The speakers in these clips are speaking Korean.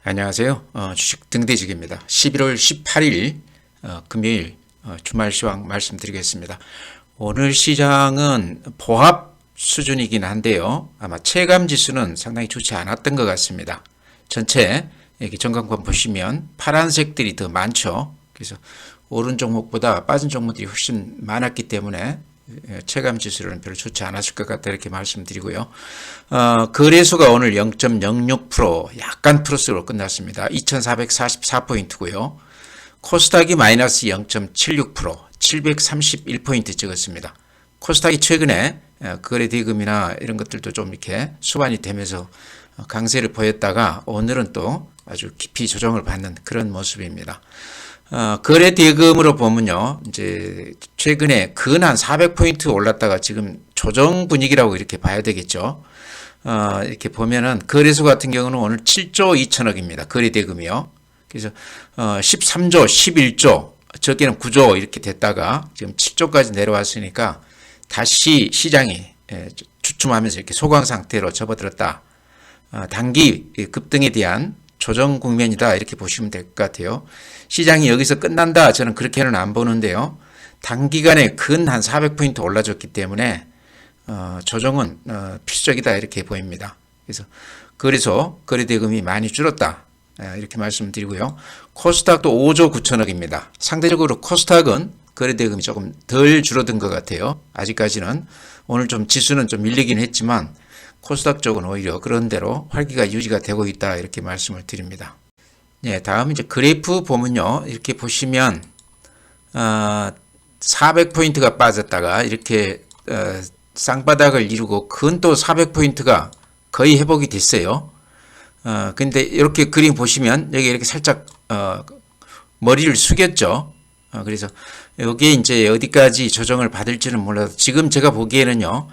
안녕하세요. 주식 등대직입니다. 11월 18일 금요일 주말 시황 말씀드리겠습니다. 오늘 시장은 보합 수준이긴 한데요. 아마 체감 지수는 상당히 좋지 않았던 것 같습니다. 전체 여기 전광판 보시면 파란색들이 더 많죠. 그래서 오른 종목보다 빠진 종목들이 훨씬 많았기 때문에 체감 지수는 별로 좋지 않았을 것 같다 이렇게 말씀드리고요. 거래소가 오늘 0.06% 약간 플러스로 끝났습니다. 2444포인트고요. 코스닥이 마이너스 0.76% 731포인트 찍었습니다. 코스닥이 최근에 거래 대금이나 이런 것들도 좀 이렇게 수반이 되면서 강세를 보였다가 오늘은 또 아주 깊이 조정을 받는 그런 모습입니다. 거래 대금으로 보면요, 이제 최근에 근 한 400포인트 올랐다가 지금 조정 분위기라고 이렇게 봐야 되겠죠. 이렇게 보면은 거래소 같은 경우는 오늘 7조 2천억입니다. 거래 대금이요. 그래서 13조, 11조, 저기는 9조 이렇게 됐다가 지금 7조까지 내려왔으니까 다시 시장이 주춤하면서 이렇게 소강 상태로 접어들었다. 단기 급등에 대한 조정 국면이다 이렇게 보시면 될 것 같아요. 시장이 여기서 끝난다 저는 그렇게는 안 보는데요. 단기간에 근 한 400포인트 올라줬기 때문에 조정은 필수적이다 이렇게 보입니다. 그래서 거래소 거래대금이 많이 줄었다 이렇게 말씀드리고요. 코스닥도 5조 9천억입니다. 상대적으로 코스닥은 거래대금이 조금 덜 줄어든 것 같아요. 아직까지는 오늘 좀 지수는 좀 밀리긴 했지만 코스닥 쪽은 오히려 그런 대로 활기가 유지가 되고 있다 이렇게 말씀을 드립니다. 네, 다음 이제 그래프 보면요. 이렇게 보시면 400포인트가 빠졌다가 이렇게 쌍바닥을 이루고 근 또 400포인트가 거의 회복이 됐어요. 근데 이렇게 그림 보시면 여기 이렇게 살짝 머리를 숙였죠. 그래서 여기에 이제 어디까지 조정을 받을지는 몰라도 지금 제가 보기에는요.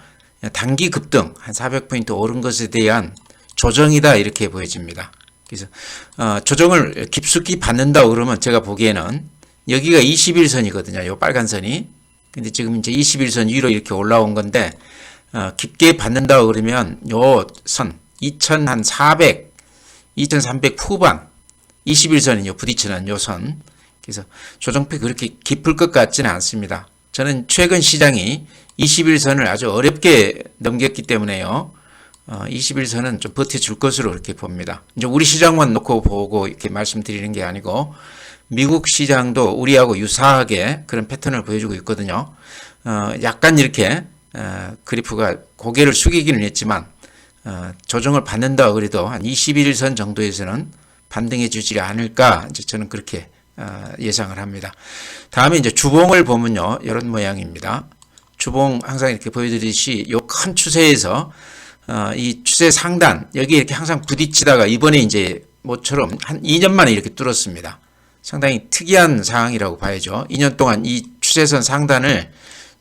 단기 급등 한 400포인트 오른 것에 대한 조정이다 이렇게 보여집니다. 그래서 조정을 깊숙이 받는다 그러면 제가 보기에는 여기가 21선이거든요. 요 빨간 선이. 근데 지금 이제 21선 위로 이렇게 올라온 건데 깊게 받는다 그러면 요 선 2400, 2300 후반 21선이 요 부딪히는 요 선. 그래서 조정폭이 그렇게 깊을 것 같지는 않습니다. 저는 최근 시장이 21선을 아주 어렵게 넘겼기 때문에요. 21선은 좀 버텨줄 것으로 이렇게 봅니다. 이제 우리 시장만 놓고 보고 이렇게 말씀드리는 게 아니고 미국 시장도 우리하고 유사하게 그런 패턴을 보여주고 있거든요. 약간 이렇게 그래프가 고개를 숙이기는 했지만 조정을 받는다 그래도 한 21선 정도에서는 반등해 주지 않을까 이제 저는 그렇게 예상을 합니다. 다음에 이제 주봉을 보면요. 이런 모양입니다. 주봉 항상 이렇게 보여드리듯이 요 큰 추세에서 이 추세 상단 여기 이렇게 항상 부딪히다가 이번에 이제 모처럼 한 2년 만에 이렇게 뚫었습니다. 상당히 특이한 상황이라고 봐야죠. 2년 동안 이 추세선 상단을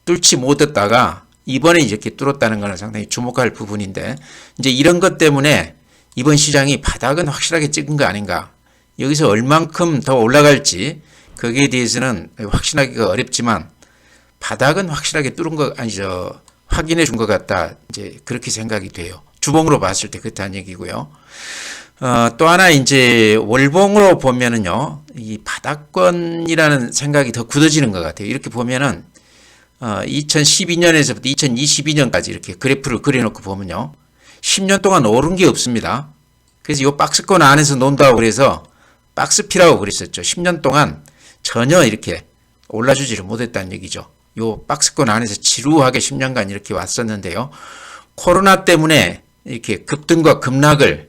뚫지 못했다가 이번에 이렇게 뚫었다는 것은 상당히 주목할 부분인데 이제 이런 것 때문에 이번 시장이 바닥은 확실하게 찍은 거 아닌가. 여기서 얼만큼 더 올라갈지 거기에 대해서는 확신하기가 어렵지만 바닥은 확실하게 뚫은 거 아니죠. 확인해 준 것 같다. 이제 그렇게 생각이 돼요. 주봉으로 봤을 때 그렇다는 얘기고요. 또 하나 이제 월봉으로 보면은요. 이 바닥권이라는 생각이 더 굳어지는 것 같아요. 이렇게 보면은 2012년에서부터 2022년까지 이렇게 그래프를 그려놓고 보면요. 10년 동안 오른 게 없습니다. 그래서 이 박스권 안에서 논다고 그래서 박스피라고 그랬었죠. 10년 동안 전혀 이렇게 올라주지를 못했다는 얘기죠. 요 박스권 안에서 지루하게 10년간 이렇게 왔었는데요. 코로나 때문에 이렇게 급등과 급락을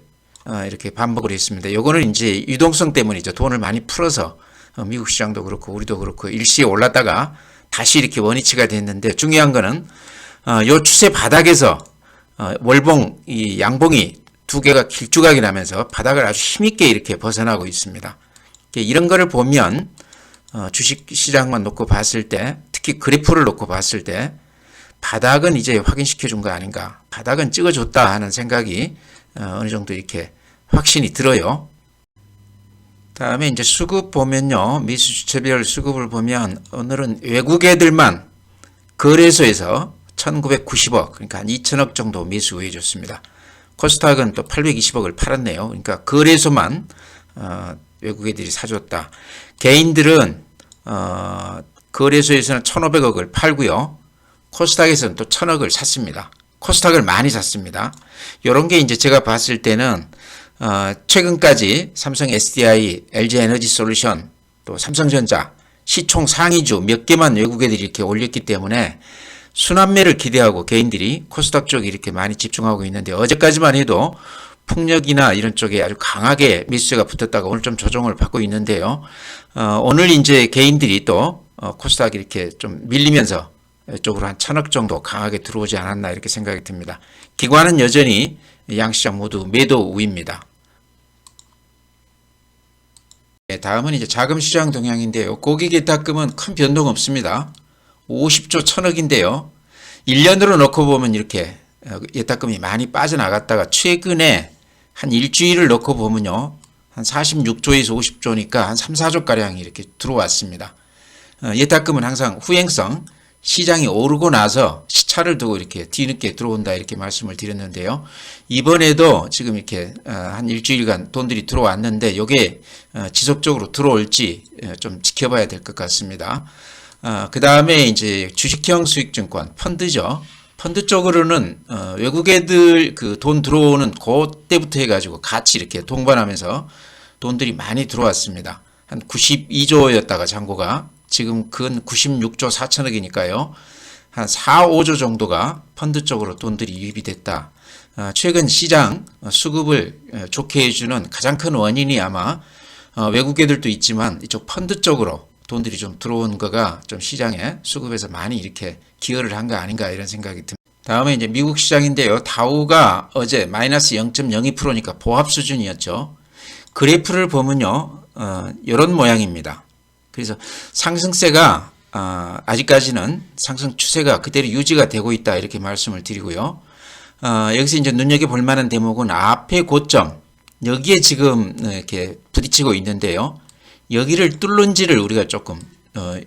이렇게 반복을 했습니다. 요거는 이제 유동성 때문이죠. 돈을 많이 풀어서 미국 시장도 그렇고 우리도 그렇고 일시에 올랐다가 다시 이렇게 원위치가 됐는데 중요한 거는 요 추세 바닥에서 월봉, 이 양봉이 두 개가 길쭉하게 나면서 바닥을 아주 힘있게 이렇게 벗어나고 있습니다. 이런 거를 보면 주식 시장만 놓고 봤을 때 특히 그래프를 놓고 봤을 때 바닥은 이제 확인시켜 준 거 아닌가. 바닥은 찍어줬다 하는 생각이 어느 정도 이렇게 확신이 들어요. 다음에 이제 수급 보면요. 미수주체별 수급을 보면 오늘은 외국 애들만 거래소에서 1990억 그러니까 한 2천억 정도 매수해 줬습니다. 코스닥은 또 820억을 팔았네요. 그러니까 거래소만 외국 애들이 사줬다. 개인들은 거래소에서는 1,500억을 팔고요. 코스닥에서는 또 1,000억을 샀습니다. 코스닥을 많이 샀습니다. 이런 게 이제 제가 봤을 때는 최근까지 삼성 SDI, LG 에너지 솔루션, 또 삼성전자 시총 상위주 몇 개만 외국 애들이 이렇게 올렸기 때문에 순환매를 기대하고 개인들이 코스닥 쪽에 이렇게 많이 집중하고 있는데, 어제까지만 해도 풍력이나 이런 쪽에 아주 강하게 미수가 붙었다가 오늘 좀 조정을 받고 있는데요. 오늘 이제 개인들이 또 코스닥이 이렇게 좀 밀리면서 이쪽으로 한 1,000억 정도 강하게 들어오지 않았나 이렇게 생각이 듭니다. 기관은 여전히 양시장 모두 매도 우입니다. 네, 다음은 이제 자금시장 동향인데요. 고객예탁금은 큰 변동 없습니다. 50조 1,000억인데요. 1년으로 놓고 보면 이렇게 예탁금이 많이 빠져나갔다가 최근에 한 일주일을 놓고 보면요, 한 46조에서 50조니까 한 3, 4조가량이 이렇게 들어왔습니다. 예탁금은 항상 후행성, 시장이 오르고 나서 시차를 두고 이렇게 뒤늦게 들어온다 이렇게 말씀을 드렸는데요. 이번에도 지금 이렇게 한 일주일간 돈들이 들어왔는데 이게 지속적으로 들어올지 좀 지켜봐야 될 것 같습니다. 그 다음에 이제 주식형 수익증권, 펀드죠. 펀드 쪽으로는 외국 애들 그 돈 들어오는 그때부터 해가지고 같이 이렇게 동반하면서 돈들이 많이 들어왔습니다. 한 92조였다가 잔고가 지금 근 96조 4천억이니까요. 한 4, 5조 정도가 펀드 쪽으로 돈들이 유입이 됐다. 최근 시장 수급을 좋게 해주는 가장 큰 원인이 아마 외국 애들도 있지만 이쪽 펀드 쪽으로 돈들이 좀 들어온 거가 좀 시장에 수급에서 많이 이렇게 기여를 한 거 아닌가 이런 생각이 듭니다. 다음에 이제 미국 시장인데요. 다우가 어제 마이너스 0.02%니까 보합 수준이었죠. 그래프를 보면요, 이런 모양입니다. 그래서 상승세가 아직까지는 상승 추세가 그대로 유지가 되고 있다 이렇게 말씀을 드리고요. 여기서 이제 눈여겨볼 만한 대목은 앞에 고점, 여기에 지금 이렇게 부딪히고 있는데요. 여기를 뚫는지를 우리가 조금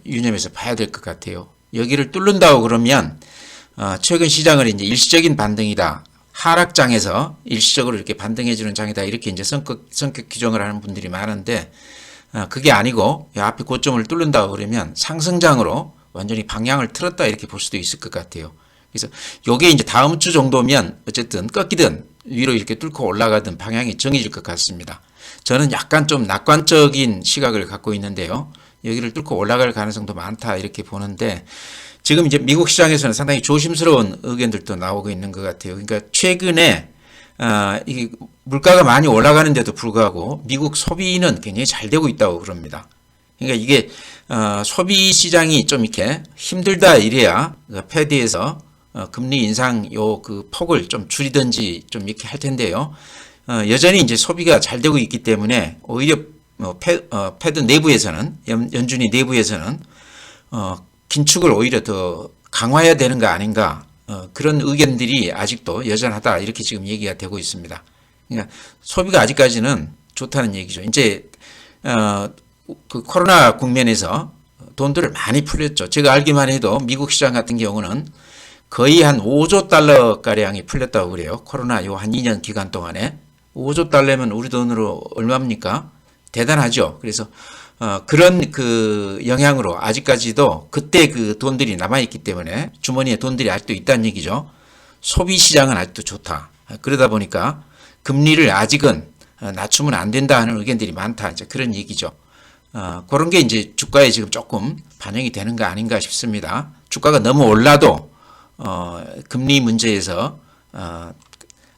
유념해서 봐야 될 것 같아요. 여기를 뚫는다고 그러면 최근 시장을 이제 일시적인 반등이다, 하락장에서 일시적으로 이렇게 반등해주는 장이다 이렇게 이제 성격 규정을 하는 분들이 많은데, 그게 아니고 앞에 고점을 뚫는다고 그러면 상승장으로 완전히 방향을 틀었다 이렇게 볼 수도 있을 것 같아요. 그래서 요게 이제 다음 주 정도면 어쨌든 꺾이든 위로 이렇게 뚫고 올라가든 방향이 정해질 것 같습니다. 저는 약간 좀 낙관적인 시각을 갖고 있는데요. 여기를 뚫고 올라갈 가능성도 많다 이렇게 보는데, 지금 이제 미국 시장에서는 상당히 조심스러운 의견들도 나오고 있는 것 같아요. 그러니까 최근에 이게 물가가 많이 올라가는데도 불구하고 미국 소비는 굉장히 잘 되고 있다고 그럽니다. 그러니까 이게 소비 시장이 좀 이렇게 힘들다 이래야 패드에서 금리 인상 요 그 폭을 좀 줄이든지 좀 이렇게 할 텐데요. 여전히 이제 소비가 잘 되고 있기 때문에 오히려 패드 내부에서는 연준이 내부에서는 긴축을 오히려 더 강화해야 되는 거 아닌가, 그런 의견들이 아직도 여전하다 이렇게 지금 얘기가 되고 있습니다. 그러니까 소비가 아직까지는 좋다는 얘기죠. 이제 그 코로나 국면에서 돈들을 많이 풀렸죠. 제가 알기만 해도 미국 시장 같은 경우는 거의 한 5조 달러 가량이 풀렸다고 그래요. 코로나 요 한 2년 기간 동안에 5조 달러면 우리 돈으로 얼마입니까? 대단하죠. 그래서 그런 그 영향으로 아직까지도 그때 그 돈들이 남아있기 때문에 주머니에 돈들이 아직도 있다는 얘기죠. 소비 시장은 아직도 좋다. 그러다 보니까 금리를 아직은 낮추면 안 된다 하는 의견들이 많다. 이제 그런 얘기죠. 그런 게 이제 주가에 지금 조금 반영이 되는 거 아닌가 싶습니다. 주가가 너무 올라도 금리 문제에서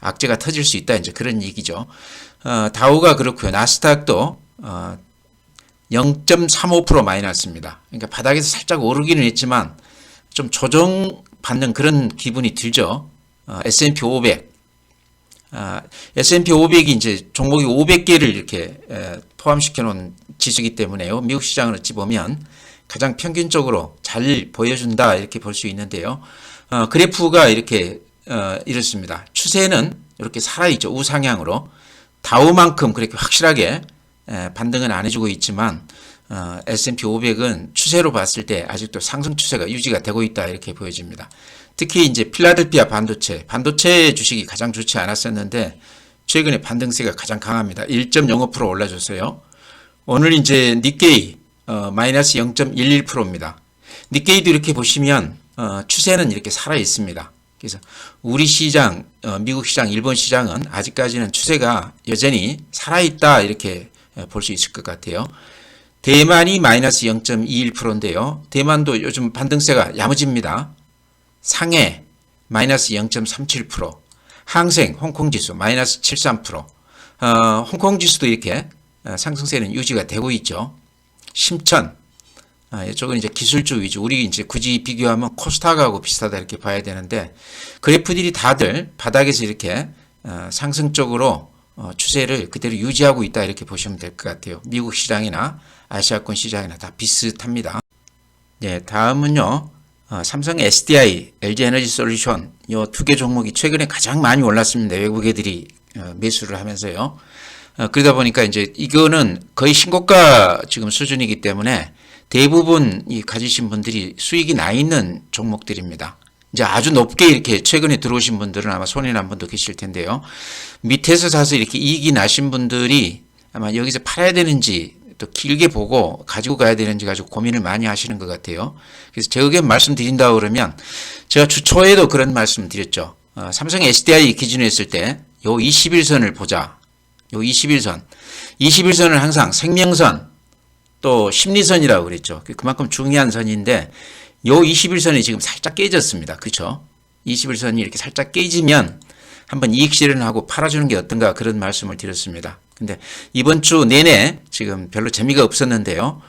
악재가 터질 수 있다. 이제 그런 얘기죠. 다우가 그렇고요. 나스닥도 0.35% 마이너스입니다. 그러니까 바닥에서 살짝 오르기는 했지만 좀 조정받는 그런 기분이 들죠. S&P 500. S&P 500이 이제 종목이 500개를 이렇게 포함시켜 놓은 지수이기 때문에요. 미국 시장을 어찌 보면 가장 평균적으로 잘 보여준다 이렇게 볼 수 있는데요. 그래프가 이렇게 이렇습니다. 추세는 이렇게 살아있죠. 우상향으로. 다우만큼 그렇게 확실하게 반등은 안 해주고 있지만 S&P 500은 추세로 봤을 때 아직도 상승 추세가 유지가 되고 있다 이렇게 보여집니다. 특히 이제 필라델피아 반도체 주식이 가장 좋지 않았었는데 최근에 반등세가 가장 강합니다. 1.05% 올라줬어요. 오늘 이제 니케이 마이너스 0.11%입니다. 니케이도 이렇게 보시면 추세는 이렇게 살아 있습니다. 그래서 우리 시장, 미국 시장, 일본 시장은 아직까지는 추세가 여전히 살아있다 이렇게 볼 수 있을 것 같아요. 대만이 마이너스 0.21%인데요. 대만도 요즘 반등세가 야무집니다. 상해 마이너스 0.37%, 항생 홍콩지수 마이너스 73%, 홍콩지수도 이렇게 상승세는 유지가 되고 있죠. 심천, 이쪽은 이제 기술주 위주, 우리 이제 굳이 비교하면 코스닥하고 비슷하다 이렇게 봐야 되는데 그래프들이 다들 바닥에서 이렇게 상승 쪽으로 추세를 그대로 유지하고 있다 이렇게 보시면 될 것 같아요. 미국 시장이나 아시아권 시장이나 다 비슷합니다. 네, 다음은요. 삼성 SDI, LG에너지솔루션 이 두 개 종목이 최근에 가장 많이 올랐습니다. 외국 애들이 매수를 하면서요. 그러다 보니까 이제 이거는 거의 신고가 지금 수준이기 때문에 대부분 이 가지신 분들이 수익이 나 있는 종목들입니다. 이제 아주 높게 이렇게 최근에 들어오신 분들은 아마 손해 난 분도 계실 텐데요. 밑에서 사서 이렇게 이익이 나신 분들이 아마 여기서 팔아야 되는지 또 길게 보고 가지고 가야 되는지 가지고 고민을 많이 하시는 것 같아요. 그래서 제 의견 말씀드린다 그러면 제가 주 초에도 그런 말씀 드렸죠. 삼성 SDI 기준으로 했을 때 요 21선을 보자. 요 21선. 21선을 항상 생명선 또 심리선이라고 그랬죠. 그만큼 중요한 선인데 요 21선이 지금 살짝 깨졌습니다. 그렇죠? 21선이 이렇게 살짝 깨지면 한번 이익 실현하고 팔아주는 게 어떤가 그런 말씀을 드렸습니다. 근데 이번 주 내내 지금 별로 재미가 없었는데요.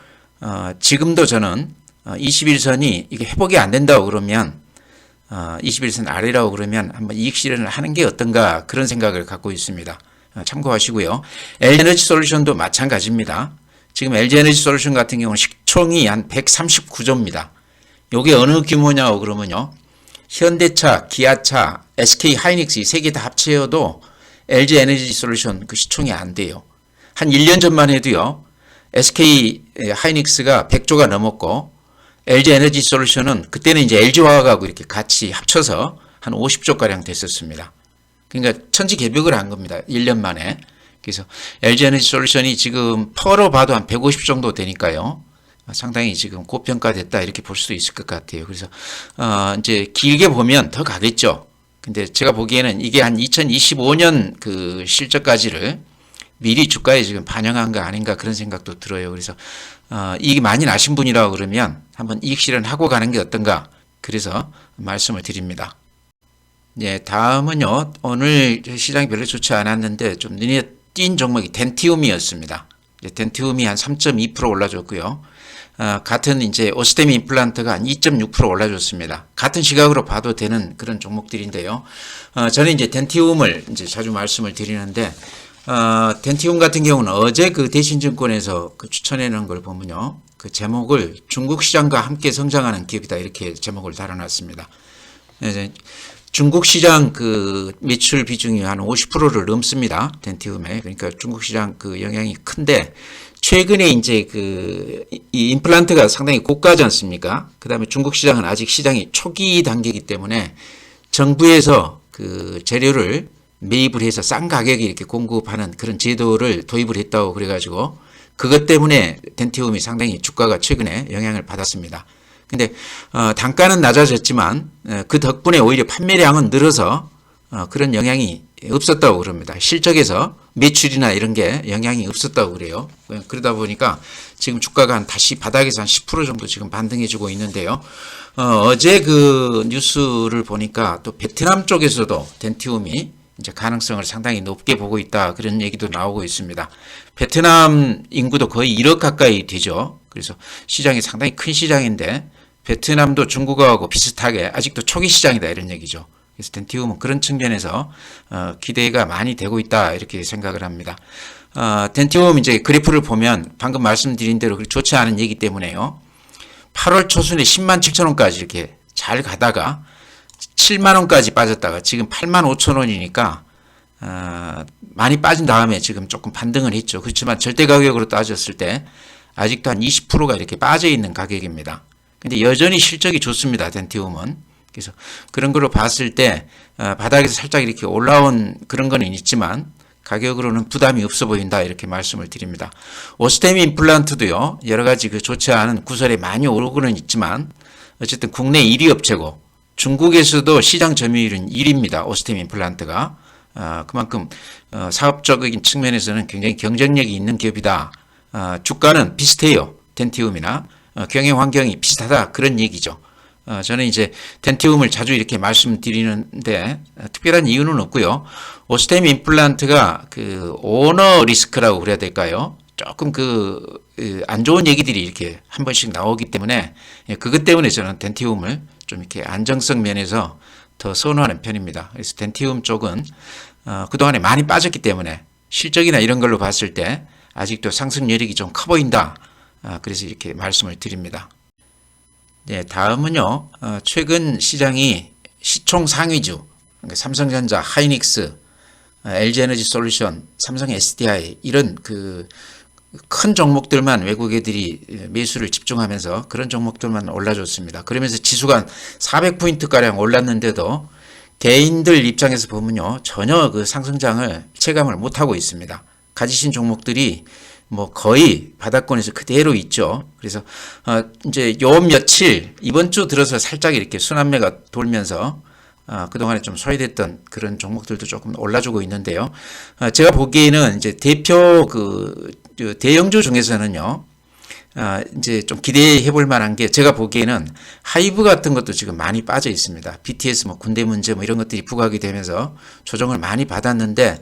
지금도 저는 21선이 이게 회복이 안 된다고 그러면 21선 아래라고 그러면 한번 이익 실현을 하는 게 어떤가 그런 생각을 갖고 있습니다. 참고하시고요. LG에너지솔루션도 마찬가지입니다. 지금 LG에너지솔루션 같은 경우는 시총이 한 139조입니다. 요게 어느 규모냐고 그러면요. 현대차, 기아차, SK 하이닉스 이 세 개 다 합쳐도 LG에너지솔루션 그 시총이 안 돼요. 한 1년 전만 해도요. SK 하이닉스가 100조가 넘었고 LG에너지솔루션은 그때는 이제 LG화학하고 이렇게 같이 합쳐서 한 50조가량 됐었습니다. 그러니까 천지개벽을 한 겁니다. 1년 만에. 그래서 LG에너지솔루션이 지금 퍼로 봐도 한 150 정도 되니까요. 상당히 지금 고평가됐다 이렇게 볼 수도 있을 것 같아요. 그래서 이제 길게 보면 더 가겠죠. 근데 제가 보기에는 이게 한 2025년 그 실적까지를 미리 주가에 지금 반영한 거 아닌가 그런 생각도 들어요. 그래서 이익이 많이 나신 분이라고 그러면 한번 이익 실현하고 가는 게 어떤가 그래서 말씀을 드립니다. 네, 다음은요. 오늘 시장이 별로 좋지 않았는데 좀 눈에 띈 종목이 덴티움이었습니다. 덴티움이 한 3.2% 올라줬고요. 같은 이제 오스테미 임플란트가 한 2.6% 올라줬습니다. 같은 시각으로 봐도 되는 그런 종목들인데요. 저는 이제 덴티움을 이제 자주 말씀을 드리는데, 덴티움 같은 경우는 어제 그 대신증권에서 그 추천해 놓은 걸 보면요. 그 제목을 중국 시장과 함께 성장하는 기업이다 이렇게 제목을 달아놨습니다. 중국 시장 그 매출 비중이 한 50%를 넘습니다. 덴티움에. 그러니까 중국 시장 그 영향이 큰데, 최근에 이제 이 임플란트가 상당히 고가지 않습니까? 그 다음에 중국 시장은 아직 시장이 초기 단계이기 때문에 정부에서 그 재료를 매입을 해서 싼 가격에 이렇게 공급하는 그런 제도를 도입을 했다고 그래가지고 그것 때문에 덴티움이 상당히 주가가 최근에 영향을 받았습니다. 근데 단가는 낮아졌지만 그 덕분에 오히려 판매량은 늘어서 그런 영향이 없었다고 그럽니다. 실적에서 매출이나 이런 게 영향이 없었다고 그래요. 그러다 보니까 지금 주가가 다시 바닥에서 한 10% 정도 지금 반등해주고 있는데요. 어제 그 뉴스를 보니까 또 베트남 쪽에서도 덴티움이 이제 가능성을 상당히 높게 보고 있다 그런 얘기도 나오고 있습니다. 베트남 인구도 거의 1억 가까이 되죠. 그래서 시장이 상당히 큰 시장인데 베트남도 중국하고 비슷하게 아직도 초기 시장이다 이런 얘기죠. 그래서 덴티움은 그런 측면에서 기대가 많이 되고 있다 이렇게 생각을 합니다. 덴티움 이제 그래프를 보면 방금 말씀드린 대로 좋지 않은 얘기 때문에요. 8월 초순에 10만 7천 원까지 이렇게 잘 가다가 7만 원까지 빠졌다가 지금 8만 5천 원이니까 많이 빠진 다음에 지금 조금 반등을 했죠. 그렇지만 절대 가격으로 따졌을 때 아직도 한 20%가 이렇게 빠져 있는 가격입니다. 근데 여전히 실적이 좋습니다. 덴티움은. 그래서 그런 걸로 봤을 때 바닥에서 살짝 이렇게 올라온 그런 거는 있지만 가격으로는 부담이 없어 보인다 이렇게 말씀을 드립니다. 오스테미 임플란트도요 여러 가지 그 좋지 않은 구설에 많이 오르고는 있지만 어쨌든 국내 1위 업체고 중국에서도 시장 점유율은 1위입니다. 오스테미 임플란트가 그만큼 사업적인 측면에서는 굉장히 경쟁력이 있는 기업이다. 주가는 비슷해요. 덴티움이나 경영 환경이 비슷하다 그런 얘기죠. 저는 이제 덴티움을 자주 이렇게 말씀드리는데 특별한 이유는 없고요. 오스테미 임플란트가 그 오너 리스크라고 그래야 될까요? 조금 안 좋은 얘기들이 이렇게 한 번씩 나오기 때문에 그것 때문에 저는 덴티움을 좀 이렇게 안정성 면에서 더 선호하는 편입니다. 그래서 덴티움 쪽은 그동안에 많이 빠졌기 때문에 실적이나 이런 걸로 봤을 때 아직도 상승 여력이 좀 커 보인다. 그래서 이렇게 말씀을 드립니다. 네, 다음은요. 최근 시장이 시총 상위주, 그러니까 삼성전자, 하이닉스, LG에너지 솔루션, 삼성 SDI 이런 큰 종목들만 외국 애들이 매수를 집중하면서 그런 종목들만 올라줬습니다. 그러면서 지수가 400포인트가량 올랐는데도 개인들 입장에서 보면요. 전혀 그 상승장을 체감을 못하고 있습니다. 가지신 종목들이 뭐 거의 바닥권에서 그대로 있죠. 그래서 이제 요 며칠 이번 주 들어서 살짝 이렇게 순환매가 돌면서 그동안에 좀 소외됐던 그런 종목들도 조금 올라주고 있는데요. 제가 보기에는 이제 대표 대형주 중에서는요. 이제 좀 기대해 볼 만한 게 제가 보기에는 하이브 같은 것도 지금 많이 빠져 있습니다. BTS 뭐 군대 문제 뭐 이런 것들이 부각이 되면서 조정을 많이 받았는데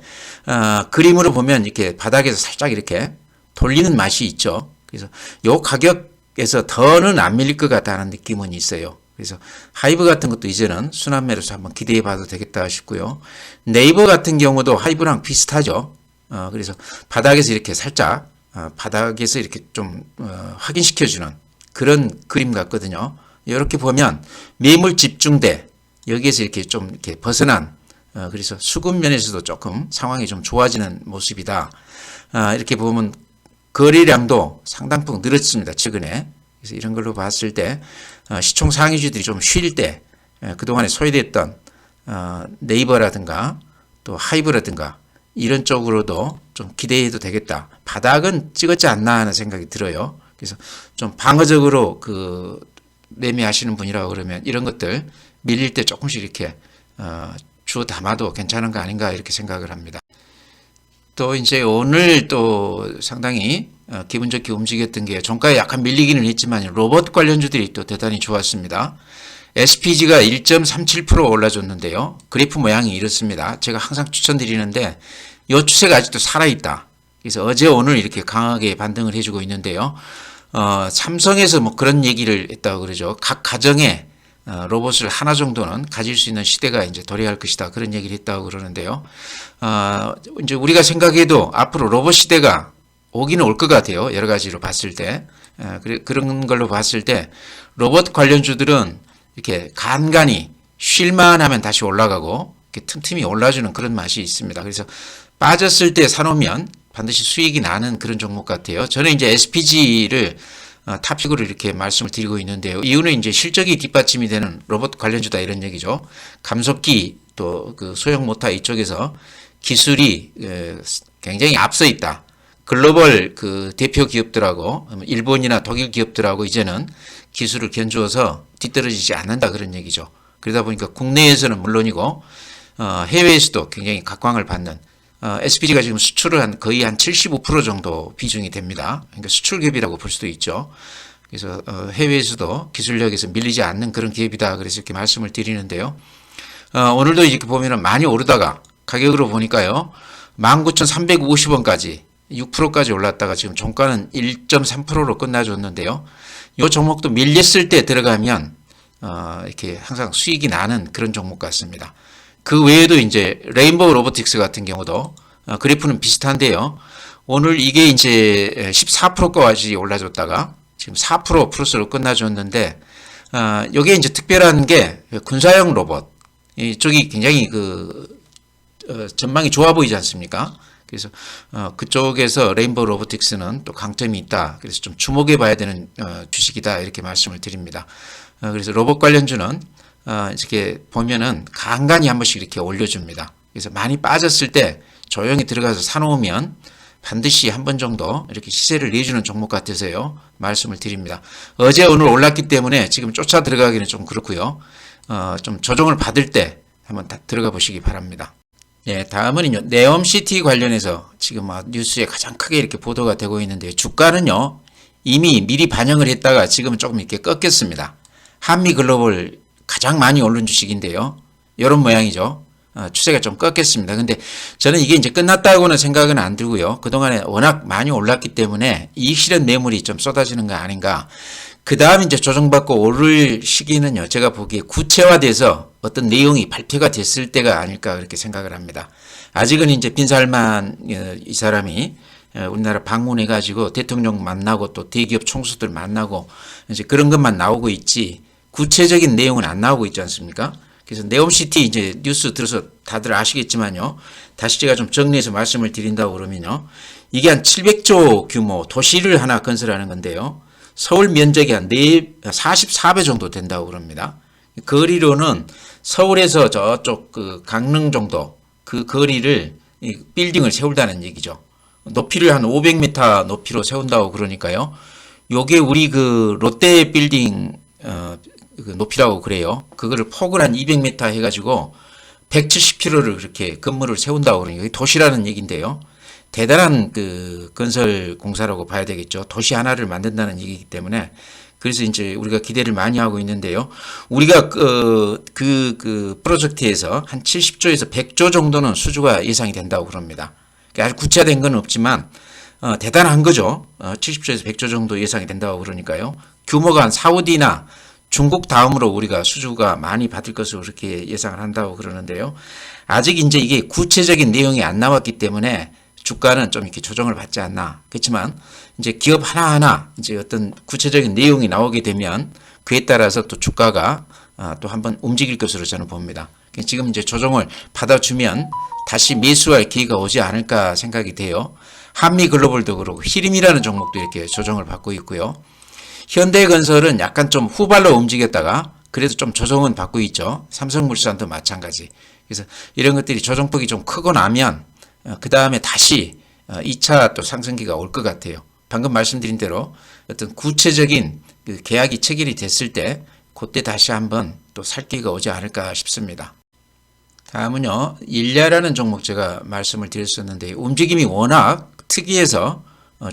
그림으로 보면 이렇게 바닥에서 살짝 이렇게 돌리는 맛이 있죠. 그래서 요 가격에서 더는 안 밀릴 것 같다는 느낌은 있어요. 그래서 하이브 같은 것도 이제는 순환매로서 한번 기대해 봐도 되겠다 싶고요. 네이버 같은 경우도 하이브랑 비슷하죠. 그래서 바닥에서 이렇게 살짝 바닥에서 이렇게 좀 확인시켜주는 그런 그림 같거든요. 이렇게 보면 매물 집중대 여기에서 이렇게 좀 이렇게 벗어난 그래서 수급 면에서도 조금 상황이 좀 좋아지는 모습이다. 이렇게 보면 거래량도 상당폭 늘었습니다. 최근에. 그래서 이런 걸로 봤을 때 시총 상위주들이 좀 쉴 때 그동안에 소외됐던 네이버라든가 또 하이브라든가 이런 쪽으로도 좀 기대해도 되겠다. 바닥은 찍었지 않나 하는 생각이 들어요. 그래서 좀 방어적으로 매매하시는 분이라고 그러면 이런 것들 밀릴 때 조금씩 이렇게 주워 담아도 괜찮은 거 아닌가 이렇게 생각을 합니다. 또 이제 오늘 또 상당히 기분 좋게 움직였던 게 종가에 약간 밀리기는 했지만 로봇 관련주들이 또 대단히 좋았습니다. SPG가 1.37% 올라줬는데요. 그래프 모양이 이렇습니다. 제가 항상 추천드리는데 이 추세가 아직도 살아있다. 그래서 어제 오늘 이렇게 강하게 반등을 해주고 있는데요. 삼성에서 뭐 그런 얘기를 했다고 그러죠. 각 가정에 로봇을 하나 정도는 가질 수 있는 시대가 이제 도래할 것이다. 그런 얘기를 했다고 그러는데요. 이제 우리가 생각해도 앞으로 로봇 시대가 오기는 올 것 같아요. 여러 가지로 봤을 때. 그런 걸로 봤을 때 로봇 관련주들은 이렇게 간간히 쉴만 하면 다시 올라가고 이렇게 틈틈이 올라주는 그런 맛이 있습니다. 그래서 빠졌을 때 사놓으면 반드시 수익이 나는 그런 종목 같아요. 저는 이제 SPG를 탑픽으로 이렇게 말씀을 드리고 있는데요. 이유는 이제 실적이 뒷받침이 되는 로봇 관련주다 이런 얘기죠. 감속기 또 소형 모터 이쪽에서 기술이 굉장히 앞서 있다. 글로벌 대표 기업들하고 일본이나 독일 기업들하고 이제는 기술을 견주어서 뒤떨어지지 않는다 그런 얘기죠. 그러다 보니까 국내에서는 물론이고 해외에서도 굉장히 각광을 받는 SPG가 지금 수출을 거의 한 75% 정도 비중이 됩니다. 그러니까 수출 기업이라고 볼 수도 있죠. 그래서 해외에서도 기술력에서 밀리지 않는 그런 기업이다. 그래서 이렇게 말씀을 드리는데요. 오늘도 이렇게 보면은 많이 오르다가 가격으로 보니까요. 19,350원까지 6%까지 올랐다가 지금 종가는 1.3%로 끝나줬는데요. 이 종목도 밀렸을 때 들어가면 이렇게 항상 수익이 나는 그런 종목 같습니다. 그 외에도 이제 레인보우 로보틱스 같은 경우도 그래프는 비슷한데요. 오늘 이게 이제 14%까지 올라줬다가 지금 4% 플러스로 끝나줬는데 이게 이제 특별한 게 군사용 로봇 이쪽이 굉장히 전망이 좋아 보이지 않습니까? 그래서 그쪽에서 레인보우 로보틱스는 또 강점이 있다. 그래서 좀 주목해 봐야 되는 주식이다 이렇게 말씀을 드립니다. 그래서 로봇 관련주는 이렇게 보면은 간간히 한 번씩 이렇게 올려줍니다. 그래서 많이 빠졌을 때 조용히 들어가서 사놓으면 반드시 한 번 정도 이렇게 시세를 내주는 종목 같아서요. 말씀을 드립니다. 어제 오늘 올랐기 때문에 지금 쫓아 들어가기는 좀 그렇고요. 좀 조정을 받을 때 한번 다 들어가 보시기 바랍니다. 예, 다음은요. 네옴시티 관련해서 지금 뉴스에 가장 크게 이렇게 보도가 되고 있는데 주가는요. 이미 미리 반영을 했다가 지금은 조금 이렇게 꺾였습니다. 한미글로벌 가장 많이 오른 주식인데요. 이런 모양이죠. 추세가 좀 꺾였습니다. 근데 저는 이게 이제 끝났다고는 생각은 안 들고요. 그동안에 워낙 많이 올랐기 때문에 이익 실현 매물이 좀 쏟아지는 거 아닌가. 그 다음 이제 조정받고 오를 시기는요. 제가 보기에 구체화돼서 어떤 내용이 발표가 됐을 때가 아닐까 그렇게 생각을 합니다. 아직은 이제 빈살만 이 사람이 우리나라 방문해 가지고 대통령 만나고 또 대기업 총수들 만나고 이제 그런 것만 나오고 있지 구체적인 내용은 안 나오고 있지 않습니까? 그래서 네옴시티 이제 뉴스 들어서 다들 아시겠지만요. 다시 제가 좀 정리해서 말씀을 드린다고 그러면요. 이게 한 700조 규모 도시를 하나 건설하는 건데요. 서울 면적이 한 44배 정도 된다고 그럽니다. 거리로는 서울에서 저쪽 그 강릉 정도 그 거리를 이 빌딩을 세운다는 얘기죠. 높이를 한 500m 높이로 세운다고 그러니까요. 요게 우리 그 롯데 빌딩 그 높이라고 그래요. 그거를 폭을 한 200m 해가지고 170km를 그렇게 건물을 세운다고 그러니까 도시라는 얘기인데요. 대단한 그 건설 공사라고 봐야 되겠죠. 도시 하나를 만든다는 얘기이기 때문에 그래서 이제 우리가 기대를 많이 하고 있는데요. 우리가 그 프로젝트에서 한 70조에서 100조 정도는 수주가 예상이 된다고 그럽니다. 아주 구체화된 건 없지만 대단한 거죠. 70조에서 100조 정도 예상이 된다고 그러니까요. 규모가 한 사우디나 중국 다음으로 우리가 수주가 많이 받을 것으로 그렇게 예상을 한다고 그러는데요. 아직 이제 이게 구체적인 내용이 안 나왔기 때문에 주가는 좀 이렇게 조정을 받지 않나. 그렇지만 이제 기업 하나하나 이제 어떤 구체적인 내용이 나오게 되면 그에 따라서 또 주가가 또 한번 움직일 것으로 저는 봅니다. 지금 이제 조정을 받아주면 다시 매수할 기회가 오지 않을까 생각이 돼요. 한미글로벌도 그렇고 히림이라는 종목도 이렇게 조정을 받고 있고요. 현대건설은 약간 좀 후발로 움직였다가 그래도 좀 조정은 받고 있죠. 삼성물산도 마찬가지. 그래서 이런 것들이 조정폭이 좀 크고 나면 그 다음에 다시 2차 또 상승기가 올 것 같아요. 방금 말씀드린 대로 어떤 구체적인 그 계약이 체결이 됐을 때 그때 다시 한번 또 살 기회가 오지 않을까 싶습니다. 다음은요. 일야라는 종목 제가 말씀을 드렸었는데 움직임이 워낙 특이해서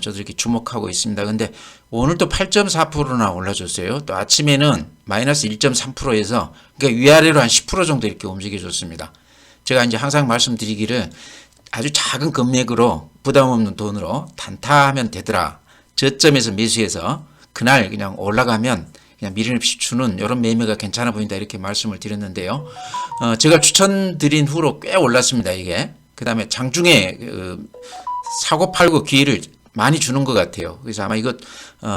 저도 이렇게 주목하고 있습니다. 근데 오늘 또 8.4%나 올라줬어요. 또 아침에는 마이너스 1.3%에서 그러니까 위아래로 한 10% 정도 이렇게 움직여줬습니다. 제가 이제 항상 말씀드리기를 아주 작은 금액으로 부담 없는 돈으로 단타하면 되더라. 저점에서 매수해서 그날 그냥 올라가면 그냥 미련 없이 주는 이런 매매가 괜찮아 보인다 이렇게 말씀을 드렸는데요. 제가 추천드린 후로 꽤 올랐습니다. 이게. 그 다음에 장중에 사고 팔고 기회를 많이 주는 것 같아요. 그래서 아마 이거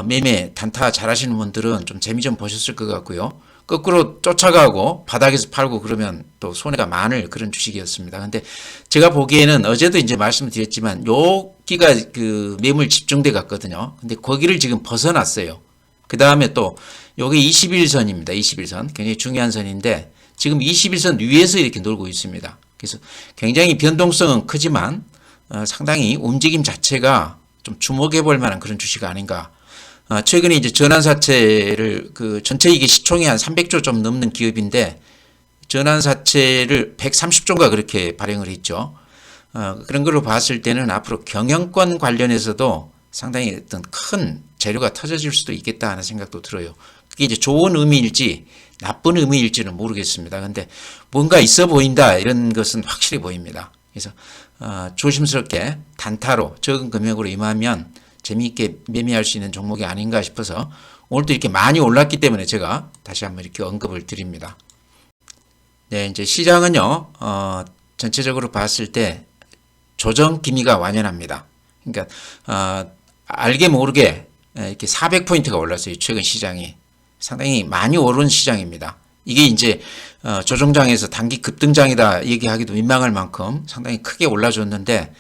매매 단타 잘하시는 분들은 좀 재미 좀 보셨을 것 같고요. 거꾸로 쫓아가고 바닥에서 팔고 그러면 또 손해가 많을 그런 주식이었습니다. 근데 제가 보기에는 어제도 이제 말씀드렸지만 여기가 그 매물 집중돼 갔거든요. 근데 거기를 지금 벗어났어요. 그 다음에 또 요게 21선입니다. 21선. 굉장히 중요한 선인데 지금 21선 위에서 이렇게 놀고 있습니다. 그래서 굉장히 변동성은 크지만 상당히 움직임 자체가 좀 주목해 볼 만한 그런 주식 아닌가. 최근에 이제 전환사채를 그 전체 이게 시총이 한 300조 좀 넘는 기업인데 전환사채를 130조인가 그렇게 발행을 했죠. 그런 걸로 봤을 때는 앞으로 경영권 관련해서도 상당히 어떤 큰 재료가 터져질 수도 있겠다 하는 생각도 들어요. 그게 이제 좋은 의미일지 나쁜 의미일지는 모르겠습니다. 근데 뭔가 있어 보인다 이런 것은 확실히 보입니다. 그래서 조심스럽게 단타로 적은 금액으로 임하면 재미있게 매매할 수 있는 종목이 아닌가 싶어서 오늘도 이렇게 많이 올랐기 때문에 제가 다시 한번 이렇게 언급을 드립니다. 네, 이제 시장은요, 전체적으로 봤을 때 조정 기미가 완연합니다. 그러니까, 알게 모르게 이렇게 400포인트가 올랐어요. 최근 시장이. 상당히 많이 오른 시장입니다. 이게 이제, 조정장에서 단기 급등장이다 얘기하기도 민망할 만큼 상당히 크게 올라줬는데,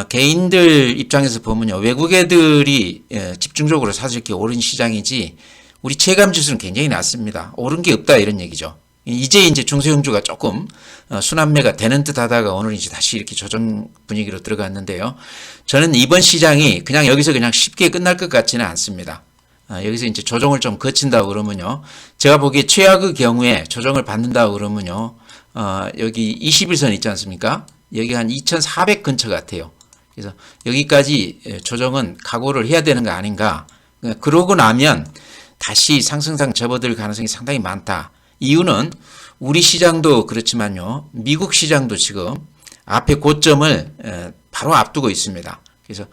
개인들 입장에서 보면요. 외국 애들이 집중적으로 사실 이렇게 오른 시장이지 우리 체감 지수는 굉장히 낮습니다. 오른 게 없다 이런 얘기죠. 이제 중소형주가 조금 순환매가 되는 듯 하다가 오늘 이제 다시 이렇게 조정 분위기로 들어갔는데요. 저는 이번 시장이 그냥 여기서 그냥 쉽게 끝날 것 같지는 않습니다. 여기서 이제 조정을 좀 거친다고 그러면요. 제가 보기에 최악의 경우에 조정을 받는다고 그러면요. 여기 21선 있지 않습니까? 여기 한 2400 근처 같아요. 그래서 여기까지 조정은 각오를 해야 되는 거 아닌가. 그러고 나면 다시 상승상 접어들 가능성이 상당히 많다. 이유는 우리 시장도 그렇지만요. 미국 시장도 지금 앞에 고점을 바로 앞두고 있습니다. 그래서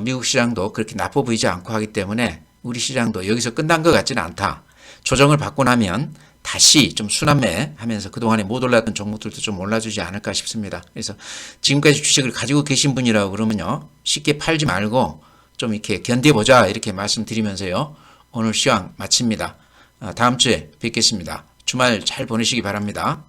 미국 시장도 그렇게 나빠 보이지 않고 하기 때문에 우리 시장도 여기서 끝난 것 같지는 않다. 조정을 받고 나면 다시 좀 순환매 하면서 그동안에 못 올랐던 종목들도 좀 올라주지 않을까 싶습니다. 그래서 지금까지 주식을 가지고 계신 분이라고 그러면요. 쉽게 팔지 말고 좀 이렇게 견뎌보자 이렇게 말씀드리면서요. 오늘 시황 마칩니다. 다음 주에 뵙겠습니다. 주말 잘 보내시기 바랍니다.